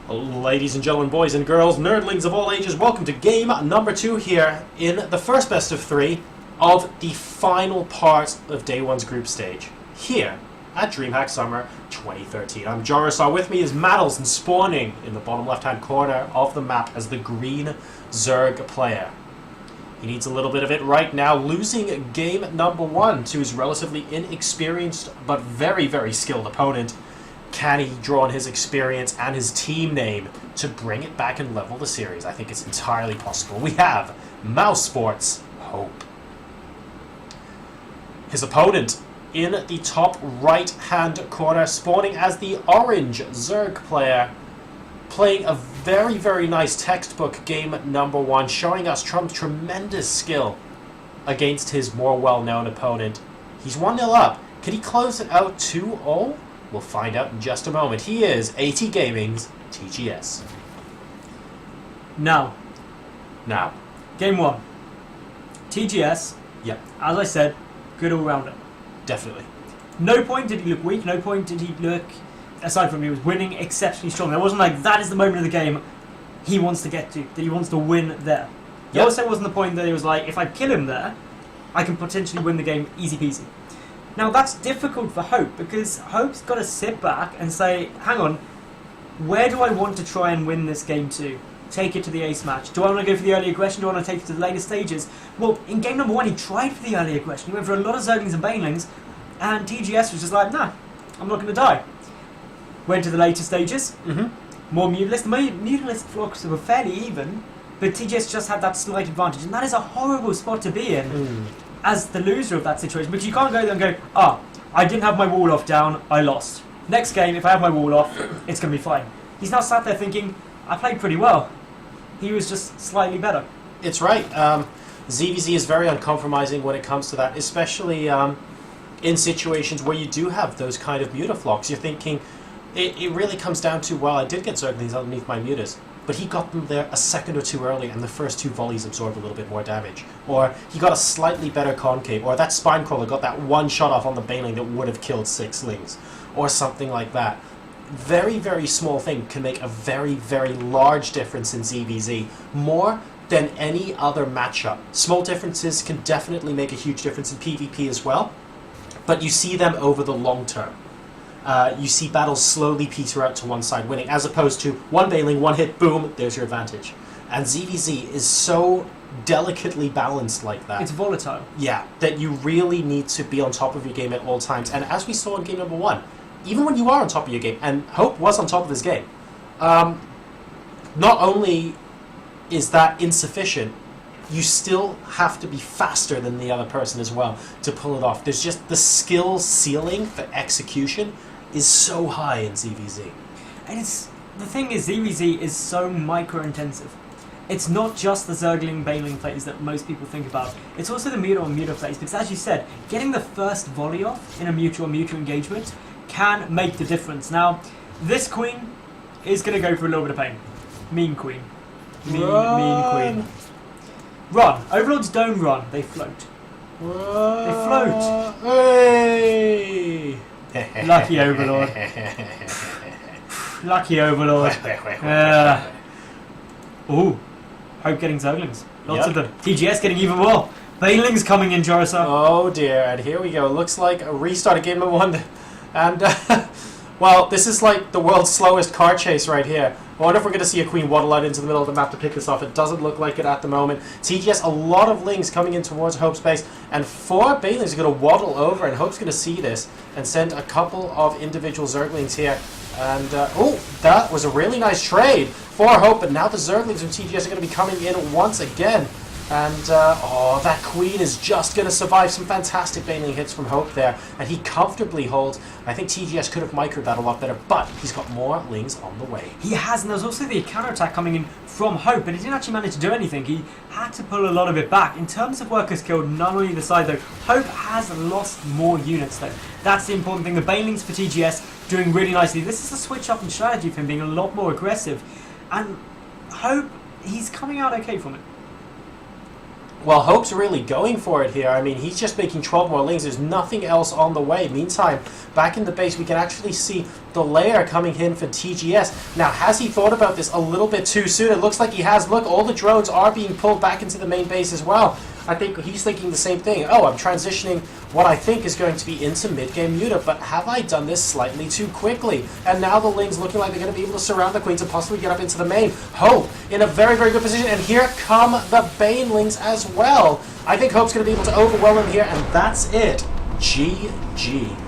Ladies and gentlemen, boys and girls, nerdlings of all ages, welcome to game number 2 here in the first best of 3 of the final part of Day 1's group stage here at DreamHack Summer 2013. I'm JoRoSaR. With me is Maddles and spawning in the bottom left-hand corner of the map as the green Zerg player. He needs a little bit of it right now, losing game number 1 to his relatively inexperienced but very, very skilled opponent. Can he draw on his experience and his team name to bring it back and level the series? I think it's entirely possible. We have mouz.hope. His opponent in the top right-hand corner, spawning as the orange Zerg player, playing a very, very nice textbook game number 1, showing us Trump's tremendous skill against his more well-known opponent. He's 1-0 up. Can he close it out 2-0? We'll find out in just a moment. He is AT Gaming's TGS. Now. Game 1. TGS. Yep. As I said, good all-rounder. Definitely. No point did he look weak. No point did he look, aside from he was winning, exceptionally strong. There wasn't like, that is the moment of the game he wants to get to, that he wants to win there. There also wasn't the point that he was like, if I kill him there, I can potentially win the game easy peasy. Now that's difficult for Hope, because Hope's got to sit back and say, hang on, where do I want to try and win this game to? Take it to the ace match. Do I want to go for the early aggression? Do I want to take it to the later stages? Well, in game number 1 he tried for the early aggression. He went for a lot of Zerglings and Banelings, and TGS was just like, nah, I'm not going to die. Went to the later stages. More Mutalisk. The Mutalisk flocks were fairly even, but TGS just had that slight advantage, and that is a horrible spot to be in. As the loser of that situation, because you can't go there and go, I didn't have my wall off down, I lost. Next game, if I have my wall off, it's going to be fine. He's now sat there thinking, I played pretty well. He was just slightly better. It's right. ZVZ is very uncompromising when it comes to that, especially in situations where you do have those kind of mutaflocks. You're thinking, it really comes down to, well, I did get Zerglings underneath my mutas, but he got them there a second or two early, and the first 2 volleys absorbed a little bit more damage. Or he got a slightly better concave, or that spine crawler got that one shot off on the Baneling that would have killed 6 Lings, or something like that. Very, very small thing can make a very, very large difference in ZVZ, more than any other matchup. Small differences can definitely make a huge difference in PvP as well, but you see them over the long term. You see battles slowly peter out to one side winning, as opposed to one Baneling, one hit, boom, there's your advantage. And ZVZ is so delicately balanced like that. It's volatile. Yeah, that you really need to be on top of your game at all times. And as we saw in game number 1, even when you are on top of your game, and Hope was on top of his game, not only is that insufficient, you still have to be faster than the other person as well to pull it off. There's just the skill ceiling for execution is so high in ZVZ. And the thing is, ZVZ is so micro-intensive. It's not just the Zergling Baneling plays that most people think about. It's also the Muta on Muta plays, because as you said, getting the first volley off in a mutual engagement can make the difference. Now, this queen is going to go for a little bit of pain. Mean queen. Mean queen. Run. Overlords don't run, they float. They float. Hey! Lucky Overlord. Lucky Overlord. Ooh. Hope getting Zerglings. Lots of them. TGS getting even more. Banelings coming in, JoRoSaR. Oh dear, and here we go. Looks like a restart of game number 1. And, well, this is like the world's slowest car chase right here. I wonder if we're going to see a queen waddle out into the middle of the map to pick this off. It doesn't look like it at the moment. TGS, a lot of Lings coming in towards Hope's base, and 4 Banelings are going to waddle over, and Hope's going to see this and send a couple of individual Zerglings here. And, oh, that was a really nice trade for Hope, but now the Zerglings from TGS are going to be coming in once again. And, oh, that queen is just going to survive some fantastic Baneling hits from Hope there. And he comfortably holds. I think TGS could have microed that a lot better, but he's got more Lings on the way. He has, and there's also the counterattack coming in from Hope, but he didn't actually manage to do anything. He had to pull a lot of it back. In terms of workers killed, none on either side, though. Hope has lost more units, though. That's the important thing. The Banelings for TGS doing really nicely. This is a switch up in strategy for him, being a lot more aggressive. And Hope, he's coming out okay from it. Well, Hope's really going for it here. I mean, he's just making 12 more lings. There's nothing else on the way. Meantime, back in the base, we can actually see the layer coming in for TGS. Now, has he thought about this a little bit too soon? It looks like he has. Look, all the drones are being pulled back into the main base as well. I think he's thinking the same thing. Oh, I'm transitioning what I think is going to be into mid-game muta, but have I done this slightly too quickly? And now the Lings looking like they're going to be able to surround the Queens and possibly get up into the main. Hope in a very, very good position, and here come the Banelings as well. I think Hope's going to be able to overwhelm him here, and that's it. GG.